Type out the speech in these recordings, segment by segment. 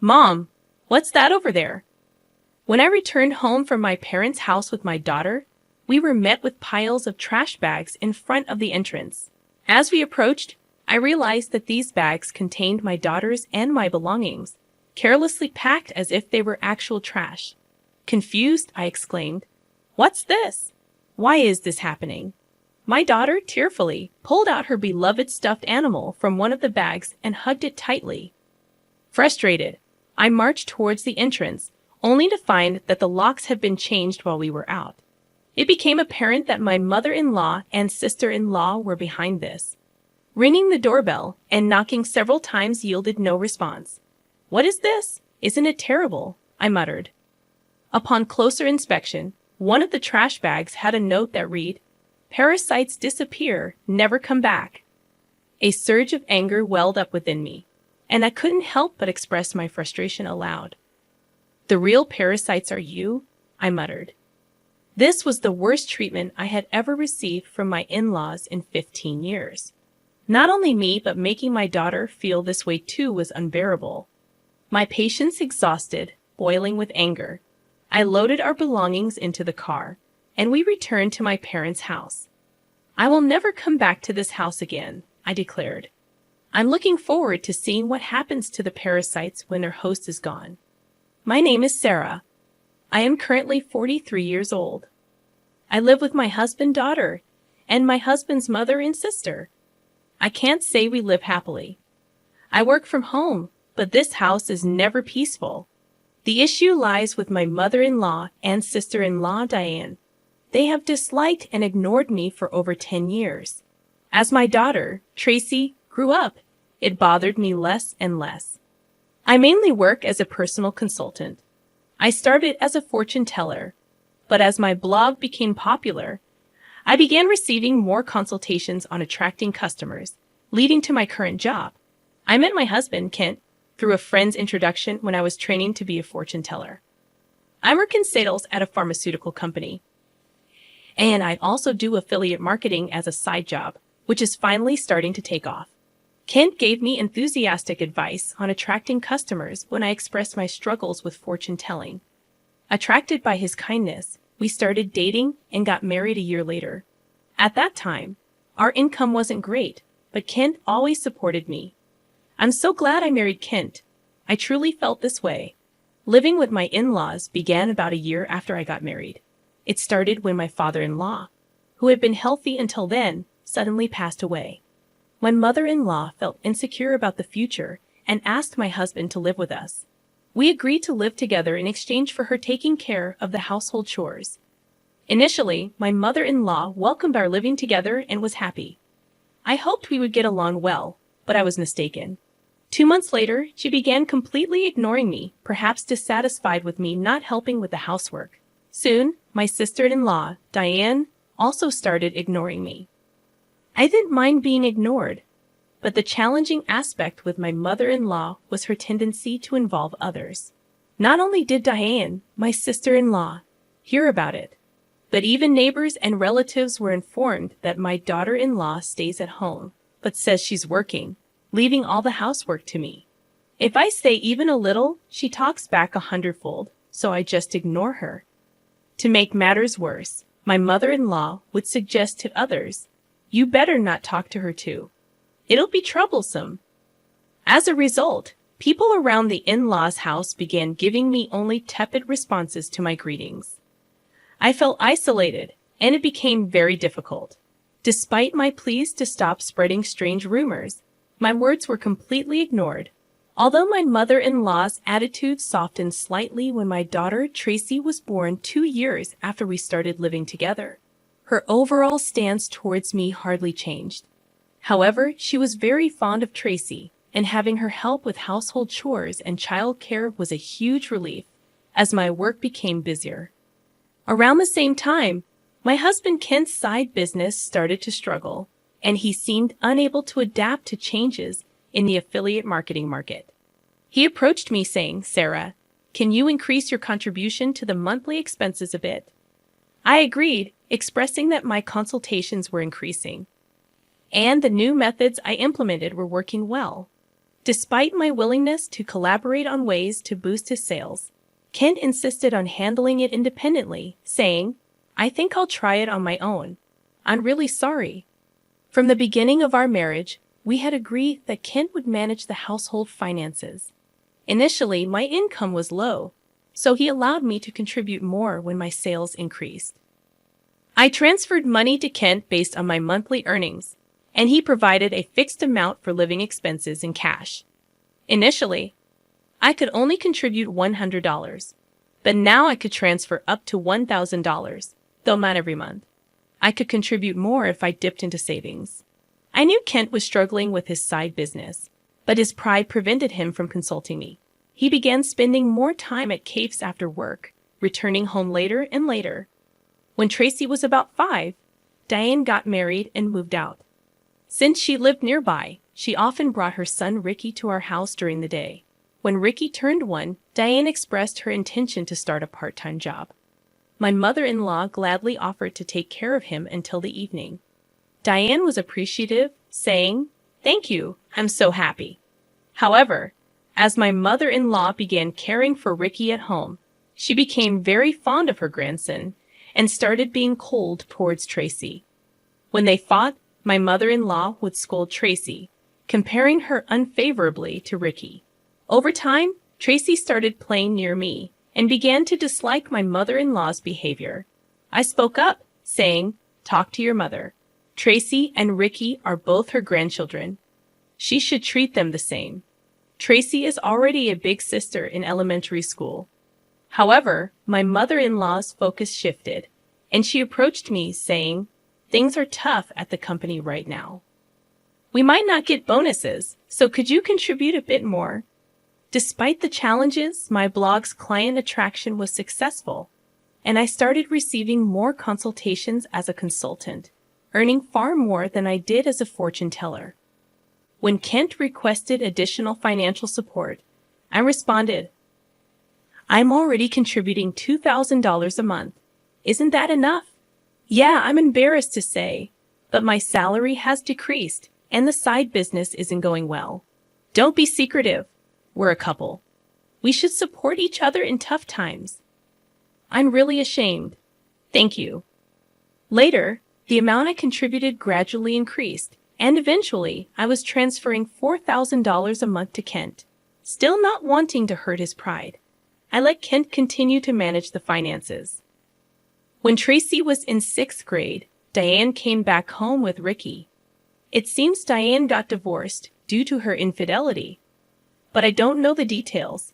Mom, what's that over there? When I returned home from my parents' house with my daughter, we were met with piles of trash bags in front of the entrance. As we approached, I realized that these bags contained my daughter's and my belongings, carelessly packed as if they were actual trash. Confused, I exclaimed, "What's this? Why is this happening?" My daughter tearfully pulled out her beloved stuffed animal from one of the bags and hugged it tightly. Frustrated, I marched towards the entrance, only to find that the locks had been changed while we were out. It became apparent that my mother-in-law and sister-in-law were behind this. Ringing the doorbell and knocking several times yielded no response. "What is this? Isn't it terrible?" I muttered. Upon closer inspection, one of the trash bags had a note that read, "Parasites disappear, never come back." A surge of anger welled up within me, and I couldn't help but express my frustration aloud. "The real parasites are you," I muttered. This was the worst treatment I had ever received from my in-laws in 15 years. Not only me, but making my daughter feel this way too was unbearable. My patience exhausted, boiling with anger, I loaded our belongings into the car, and we returned to my parents' house. "I will never come back to this house again," I declared. "I'm looking forward to seeing what happens to the parasites when their host is gone. My name is Sarah. I am currently 43 years old. I live with my husband, daughter, and my husband's mother and sister. I can't say we live happily. I work from home, but this house is never peaceful. The issue lies with my mother-in-law and sister-in-law, Diane. They have disliked and ignored me for over 10 years. As my daughter, Tracy, grew up, it bothered me less and less. I mainly work as a personal consultant. I started as a fortune teller, but as my blog became popular, I began receiving more consultations on attracting customers, leading to my current job. I met my husband, Kent, through a friend's introduction when I was training to be a fortune teller. I work in sales at a pharmaceutical company, and I also do affiliate marketing as a side job, which is finally starting to take off. Kent gave me enthusiastic advice on attracting customers when I expressed my struggles with fortune telling. Attracted by his kindness, we started dating and got married a year later. At that time, our income wasn't great, but Kent always supported me. I'm so glad I married Kent. I truly felt this way. Living with my in-laws began about a year after I got married. It started when my father-in-law, who had been healthy until then, suddenly passed away. My mother-in-law felt insecure about the future and asked my husband to live with us. We agreed to live together in exchange for her taking care of the household chores. Initially, my mother-in-law welcomed our living together and was happy. I hoped we would get along well, but I was mistaken. 2 months later, she began completely ignoring me, perhaps dissatisfied with me not helping with the housework. Soon, my sister-in-law, Diane, also started ignoring me. I didn't mind being ignored, but the challenging aspect with my mother-in-law was her tendency to involve others. Not only did Diane, my sister-in-law, hear about it, but even neighbors and relatives were informed that my daughter-in-law stays at home, but says she's working, leaving all the housework to me. If I say even a little, she talks back 100-fold, so I just ignore her. To make matters worse, my mother-in-law would suggest to others, "You better not talk to her too. It'll be troublesome." As a result, people around the in-laws' house began giving me only tepid responses to my greetings. I felt isolated, and it became very difficult. Despite my pleas to stop spreading strange rumors, my words were completely ignored. Although my mother-in-law's attitude softened slightly when my daughter Tracy was born 2 years after we started living together, her overall stance towards me hardly changed. However, she was very fond of Tracy, and having her help with household chores and child care was a huge relief as my work became busier. Around the same time, my husband Kent's side business started to struggle, and he seemed unable to adapt to changes in the affiliate marketing market. He approached me saying, "Sarah, can you increase your contribution to the monthly expenses a bit?" I agreed, expressing that my consultations were increasing, and the new methods I implemented were working well. Despite my willingness to collaborate on ways to boost his sales, Kent insisted on handling it independently, saying, "I think I'll try it on my own. I'm really sorry." From the beginning of our marriage, we had agreed that Kent would manage the household finances. Initially, my income was low, so he allowed me to contribute more when my sales increased. I transferred money to Kent based on my monthly earnings, and he provided a fixed amount for living expenses in cash. Initially, I could only contribute $100, but now I could transfer up to $1,000, though not every month. I could contribute more if I dipped into savings. I knew Kent was struggling with his side business, but his pride prevented him from consulting me. He began spending more time at cafes after work, returning home later and later. When Tracy was about 5, Diane got married and moved out. Since she lived nearby, she often brought her son Ricky to our house during the day. When Ricky turned 1, Diane expressed her intention to start a part-time job. My mother-in-law gladly offered to take care of him until the evening. Diane was appreciative, saying, "Thank you, I'm so happy." However, as my mother-in-law began caring for Ricky at home, she became very fond of her grandson and started being cold towards Tracy. When they fought, my mother-in-law would scold Tracy, comparing her unfavorably to Ricky. Over time, Tracy started playing near me and began to dislike my mother-in-law's behavior. I spoke up, saying, "Talk to your mother. Tracy and Ricky are both her grandchildren. She should treat them the same. Tracy is already a big sister in elementary school." However, my mother-in-law's focus shifted, and she approached me saying, "Things are tough at the company right now. We might not get bonuses, so could you contribute a bit more?" Despite the challenges, my blog's client attraction was successful, and I started receiving more consultations as a consultant, earning far more than I did as a fortune teller. When Kent requested additional financial support, I responded, "I'm already contributing $2,000 a month. Isn't that enough?" "Yeah, I'm embarrassed to say, but my salary has decreased and the side business isn't going well." "Don't be secretive. We're a couple. We should support each other in tough times." "I'm really ashamed." "Thank you." Later, the amount I contributed gradually increased, and eventually I was transferring $4,000 a month to Kent. Still not wanting to hurt his pride, I let Kent continue to manage the finances. When Tracy was in 6th grade, Diane came back home with Ricky. It seems Diane got divorced due to her infidelity, but I don't know the details.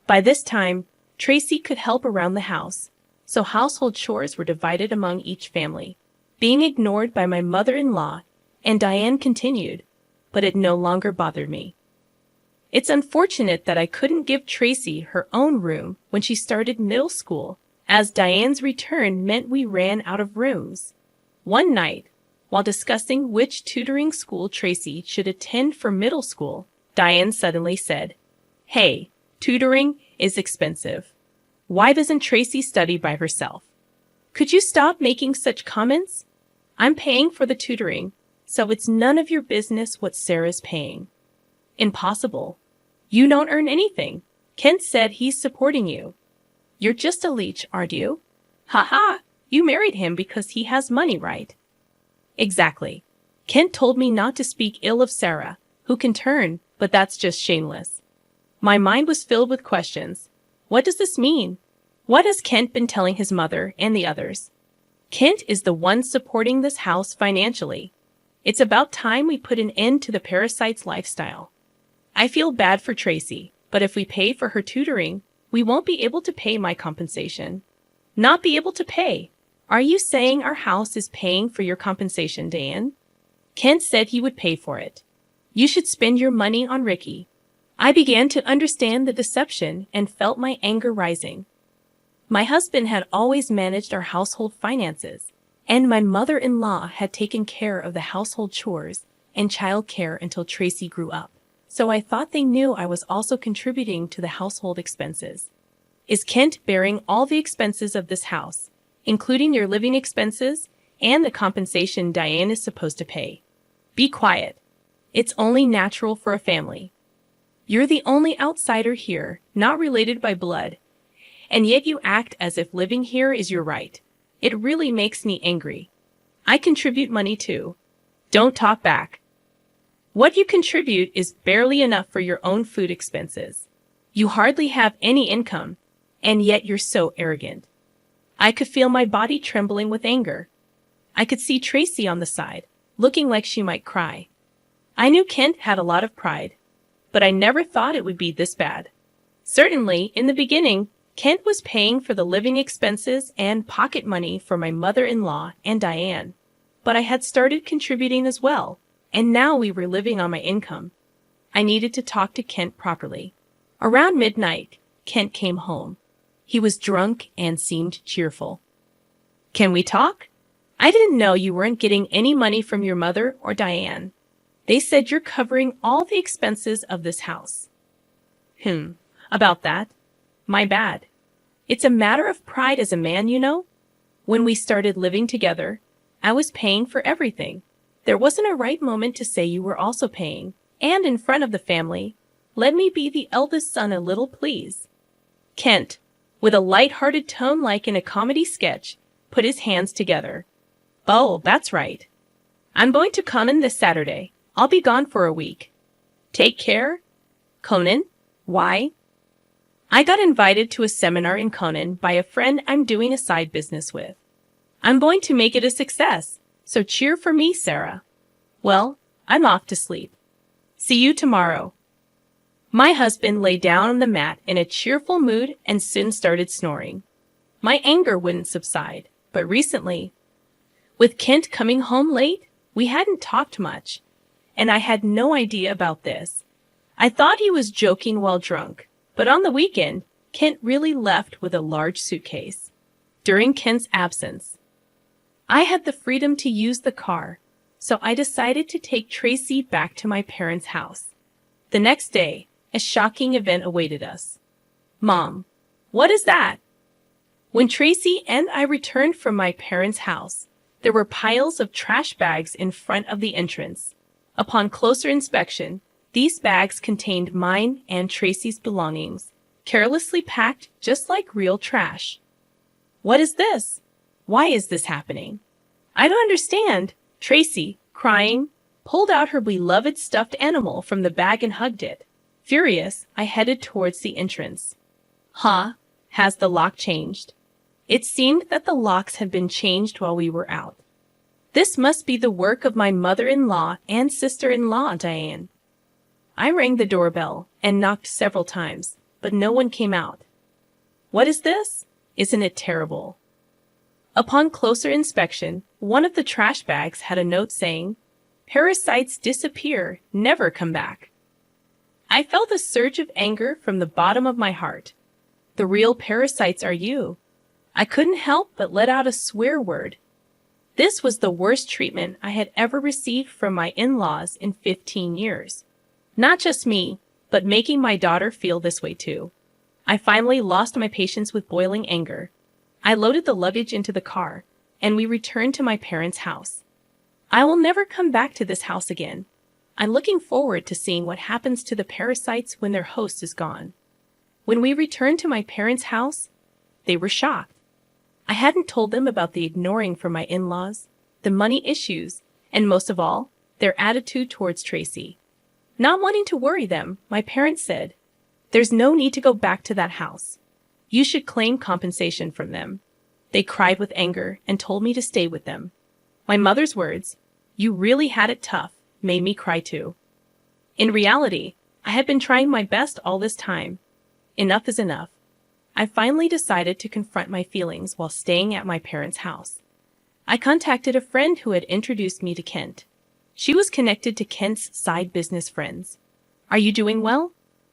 By this time, Tracy could help around the house, so household chores were divided among each family, being ignored by my mother-in-law, and Diane continued, but it no longer bothered me. It's unfortunate that I couldn't give Tracy her own room when she started middle school, as Diane's return meant we ran out of rooms. One night, while discussing which tutoring school Tracy should attend for middle school, Diane suddenly said, "Hey, tutoring is expensive. Why doesn't Tracy study by herself? Could you stop making such comments? I'm paying for the tutoring, so it's none of your business what Sarah's paying." "Impossible. You don't earn anything. Kent said he's supporting you. You're just a leech, aren't you? Ha ha, you married him because he has money, right?" "Exactly. Kent told me not to speak ill of Sarah, who can turn, but that's just shameless." My mind was filled with questions. What does this mean? What has Kent been telling his mother and the others? Kent is the one supporting this house financially. It's about time we put an end to the parasite's lifestyle. I feel bad for Tracy, but if we pay for her tutoring, we won't be able to pay my compensation. Not be able to pay? Are you saying our house is paying for your compensation, Diane? Kent said he would pay for it. You should spend your money on Ricky. I began to understand the deception and felt my anger rising. My husband had always managed our household finances, and my mother-in-law had taken care of the household chores and child care until Tracy grew up. So I thought they knew I was also contributing to the household expenses. Is Kent bearing all the expenses of this house, including your living expenses and the compensation Diane is supposed to pay? Be quiet. It's only natural for a family. You're the only outsider here, not related by blood, and yet you act as if living here is your right. It really makes me angry. I contribute money too. Don't talk back. What you contribute is barely enough for your own food expenses. You hardly have any income, and yet you're so arrogant. I could feel my body trembling with anger. I could see Tracy on the side, looking like she might cry. I knew Kent had a lot of pride, but I never thought it would be this bad. Certainly, in the beginning, Kent was paying for the living expenses and pocket money for my mother-in-law and Diane, but I had started contributing as well, and now we were living on my income. I needed to talk to Kent properly. Around midnight, Kent came home. He was drunk and seemed cheerful. Can we talk? I didn't know you weren't getting any money from your mother or Diane. They said you're covering all the expenses of this house. About that. My bad. It's a matter of pride as a man, you know. When we started living together, I was paying for everything. There wasn't a right moment to say you were also paying, and in front of the family. Let me be the eldest son a little, please. Kent, with a light-hearted tone like in a comedy sketch, put his hands together. Oh, that's right. I'm going to Conan this Saturday. I'll be gone for a week. Take care? Conan? Why? I got invited to a seminar in Conan by a friend I'm doing a side business with. I'm going to make it a success, so cheer for me, Sarah. Well, I'm off to sleep. See you tomorrow. My husband lay down on the mat in a cheerful mood and soon started snoring. My anger wouldn't subside, but recently, with Kent coming home late, we hadn't talked much, and I had no idea about this. I thought he was joking while drunk, but on the weekend, Kent really left with a large suitcase. During Kent's absence, I had the freedom to use the car, so I decided to take Tracy back to my parents' house. The next day, a shocking event awaited us. Mom, what is that? When Tracy and I returned from my parents' house, there were piles of trash bags in front of the entrance. Upon closer inspection, these bags contained mine and Tracy's belongings, carelessly packed just like real trash. What is this? Why is this happening? I don't understand. Tracy, crying, pulled out her beloved stuffed animal from the bag and hugged it. Furious, I headed towards the entrance. Has the lock changed? It seemed that the locks had been changed while we were out. This must be the work of my mother-in-law and sister-in-law, Diane. I rang the doorbell and knocked several times, but no one came out. What is this? Isn't it terrible? Upon closer inspection, one of the trash bags had a note saying, "Parasites disappear, never come back." I felt a surge of anger from the bottom of my heart. The real parasites are you. I couldn't help but let out a swear word. This was the worst treatment I had ever received from my in-laws in 15 years. Not just me, but making my daughter feel this way too. I finally lost my patience with boiling anger. I loaded the luggage into the car, and we returned to my parents' house. I will never come back to this house again. I'm looking forward to seeing what happens to the parasites when their host is gone. When we returned to my parents' house, they were shocked. I hadn't told them about the ignoring from my in-laws, the money issues, and most of all, their attitude towards Tracy. Not wanting to worry them, my parents said, "There's no need to go back to that house. You should claim compensation from them." They cried with anger and told me to stay with them. My mother's words, "You really had it tough," made me cry too. In reality, I had been trying my best all this time. Enough is enough. I finally decided to confront my feelings while staying at my parents' house. I contacted a friend who had introduced me to Kent. She was connected to Kent's side business friends. "Are you doing well?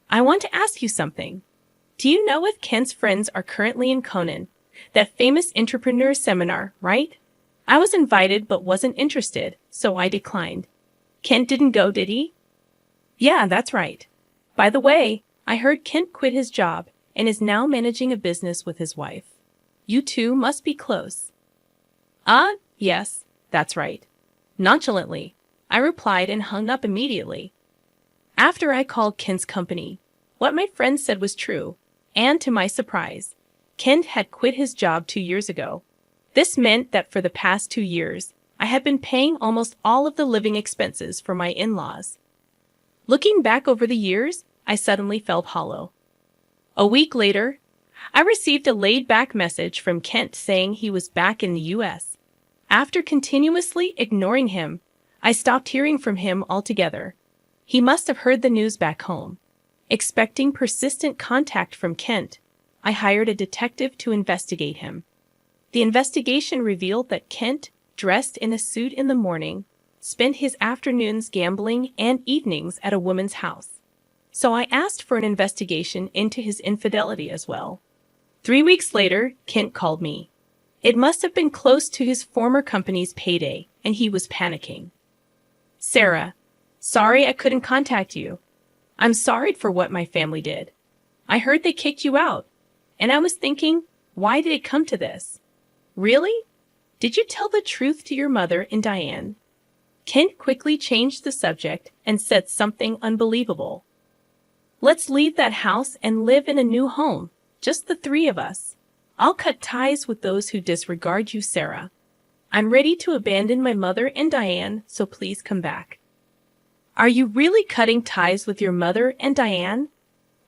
I want to ask you something. Do you know if Kent's friends are currently in Conan, that famous entrepreneur seminar, right? I was invited but wasn't interested, so I declined." "Kent didn't go, did he?" "Yeah, that's right. By the way, I heard Kent quit his job and is now managing a business with his wife. You two must be close." Yes, that's right." Nonchalantly, I replied and hung up immediately. After I called Kent's company, what my friend said was true, and to my surprise, Kent had quit his job 2 years ago. This meant that for the past 2 years, I had been paying almost all of the living expenses for my in-laws. Looking back over the years, I suddenly felt hollow. A week later, I received a laid-back message from Kent saying he was back in the US. After continuously ignoring him, I stopped hearing from him altogether. He must have heard the news back home. Expecting persistent contact from Kent, I hired a detective to investigate him. The investigation revealed that Kent, dressed in a suit in the morning, spent his afternoons gambling and evenings at a woman's house. So I asked for an investigation into his infidelity as well. 3 weeks later, Kent called me. It must have been close to his former company's payday, and he was panicking. "Sarah, sorry I couldn't contact you. I'm sorry for what my family did. I heard they kicked you out, and I was thinking, why did it come to this? Really? Did you tell the truth to your mother and Diane?" Kent quickly changed the subject and said something unbelievable. "Let's leave that house and live in a new home, just the three of us. I'll cut ties with those who disregard you, Sarah. I'm ready to abandon my mother and Diane, so please come back." Are you really cutting ties with your mother and Diane?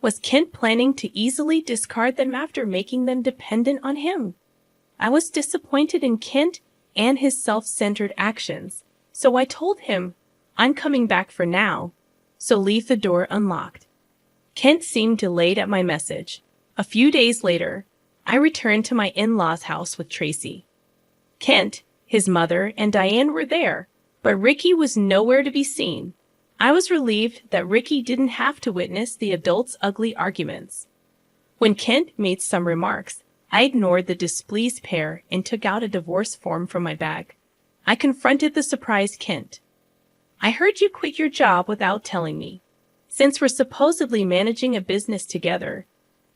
Was Kent planning to easily discard them after making them dependent on him? I was disappointed in Kent and his self-centered actions, so I told him, "I'm coming back for now, so leave the door unlocked." Kent seemed delayed at my message. A few days later, I returned to my in-laws' house with Tracy. Kent, his mother, and Diane were there, but Ricky was nowhere to be seen. I was relieved that Ricky didn't have to witness the adults' ugly arguments. When Kent made some remarks, I ignored the displeased pair and took out a divorce form from my bag. I confronted the surprised Kent. "I heard you quit your job without telling me. Since we're supposedly managing a business together,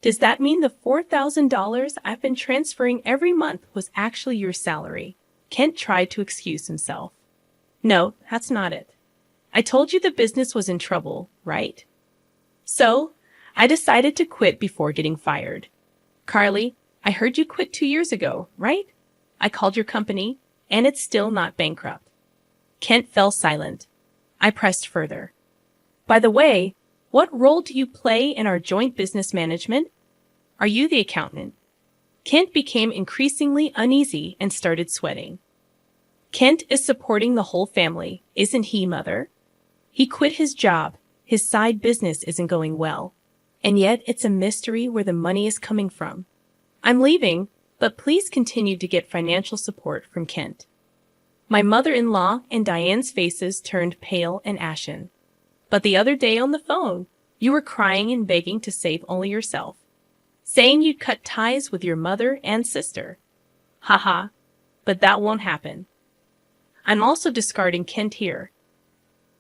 does that mean the $4,000 I've been transferring every month was actually your salary?" Kent tried to excuse himself. "No, that's not it. I told you the business was in trouble, right? So, I decided to quit before getting fired. Carly, I heard you quit 2 years ago, right? I called your company, and it's still not bankrupt." Kent fell silent. I pressed further. "By the way, what role do you play in our joint business management? Are you the accountant?" Kent became increasingly uneasy and started sweating. "Kent is supporting the whole family, isn't he, Mother? He quit his job, his side business isn't going well, and yet it's a mystery where the money is coming from. I'm leaving, but please continue to get financial support from Kent." My mother-in-law and Diane's faces turned pale and ashen. "But the other day on the phone, you were crying and begging to save only yourself, saying you'd cut ties with your mother and sister. Haha, but that won't happen. I'm also discarding Kent here."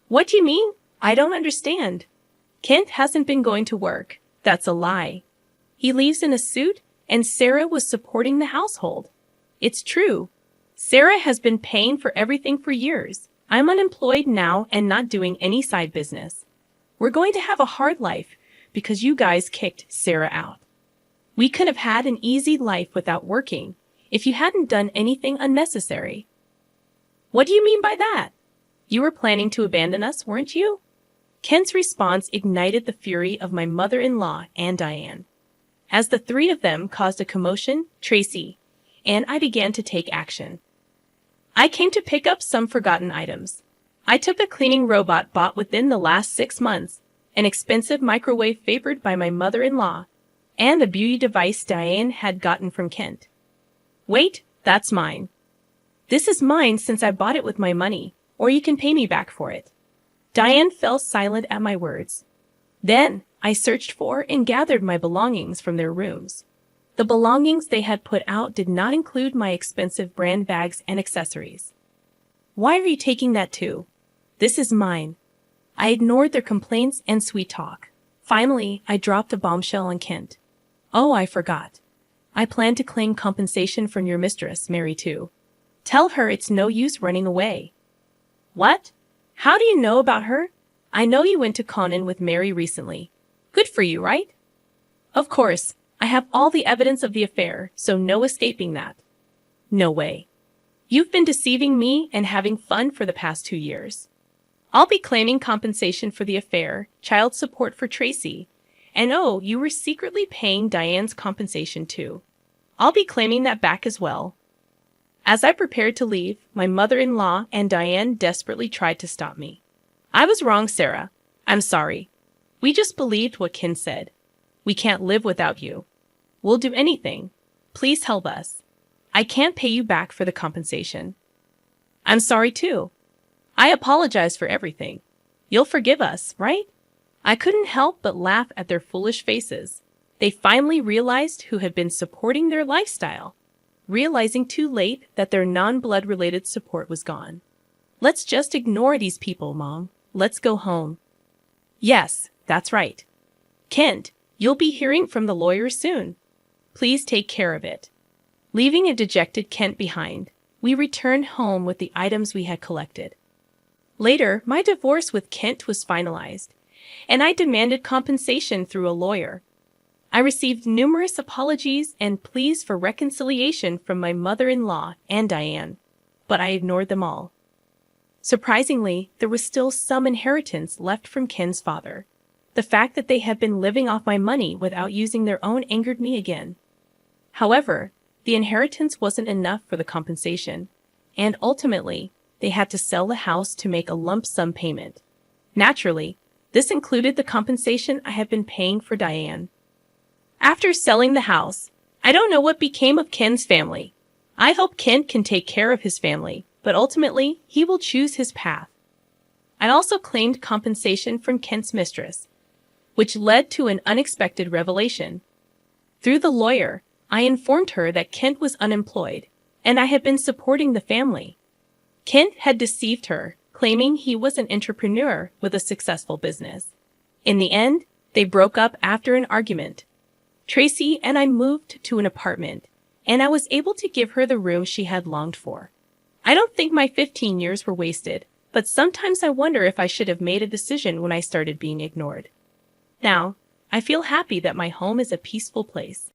"What do you mean? I don't understand." "Kent hasn't been going to work. That's a lie. He leaves in a suit, and Sarah was supporting the household. It's true. Sarah has been paying for everything for years. I'm unemployed now and not doing any side business. We're going to have a hard life because you guys kicked Sarah out. We could have had an easy life without working if you hadn't done anything unnecessary." "What do you mean by that? You were planning to abandon us, weren't you?" Kent's response ignited the fury of my mother-in-law and Diane. As the three of them caused a commotion, Tracy and I began to take action. I came to pick up some forgotten items. I took a cleaning robot bought within the last 6 months, an expensive microwave favored by my mother-in-law, and a beauty device Diane had gotten from Kent. "Wait, that's mine. This is mine since I bought it with my money, or you can pay me back for it." Diane fell silent at my words. Then I searched for and gathered my belongings from their rooms. The belongings they had put out did not include my expensive brand bags and accessories. "Why are you taking that too? This is mine." I ignored their complaints and sweet talk. Finally, I dropped a bombshell on Kent. "Oh, I forgot. I plan to claim compensation from your mistress, Mary, too. Tell her it's no use running away." "What? How do you know about her?" I know you went to Conan with Mary recently. Good for you, right? Of course, I have all the evidence of the affair, so no escaping that. No way. You've been deceiving me and having fun for the past 2 years. I'll be claiming compensation for the affair, child support for Tracy, and oh, you were secretly paying Diane's compensation too. I'll be claiming that back as well. As I prepared to leave, my mother-in-law and Diane desperately tried to stop me. I was wrong, Sarah. I'm sorry. We just believed what Ken said. We can't live without you. We'll do anything. Please help us. I can't pay you back for the compensation. I'm sorry too. I apologize for everything. You'll forgive us, right? I couldn't help but laugh at their foolish faces. They finally realized who had been supporting their lifestyle, realizing too late that their non-blood related support was gone. Let's just ignore these people, Mom. Let's go home. Yes, that's right. Kent, you'll be hearing from the lawyer soon. Please take care of it. Leaving a dejected Kent behind, we returned home with the items we had collected. Later, my divorce with Kent was finalized, and I demanded compensation through a lawyer. I received numerous apologies and pleas for reconciliation from my mother-in-law and Diane, but I ignored them all. Surprisingly, there was still some inheritance left from Ken's father. The fact that they had been living off my money without using their own angered me again. However, the inheritance wasn't enough for the compensation, and ultimately, they had to sell the house to make a lump sum payment. Naturally, this included the compensation I had been paying for Diane. After selling the house, I don't know what became of Ken's family. I hope Ken can take care of his family, but ultimately, he will choose his path. I also claimed compensation from Kent's mistress, which led to an unexpected revelation. Through the lawyer, I informed her that Kent was unemployed, and I had been supporting the family. Kent had deceived her, claiming he was an entrepreneur with a successful business. In the end, they broke up after an argument. Tracy and I moved to an apartment, and I was able to give her the room she had longed for. I don't think my 15 years were wasted, but sometimes I wonder if I should have made a decision when I started being ignored. Now, I feel happy that my home is a peaceful place.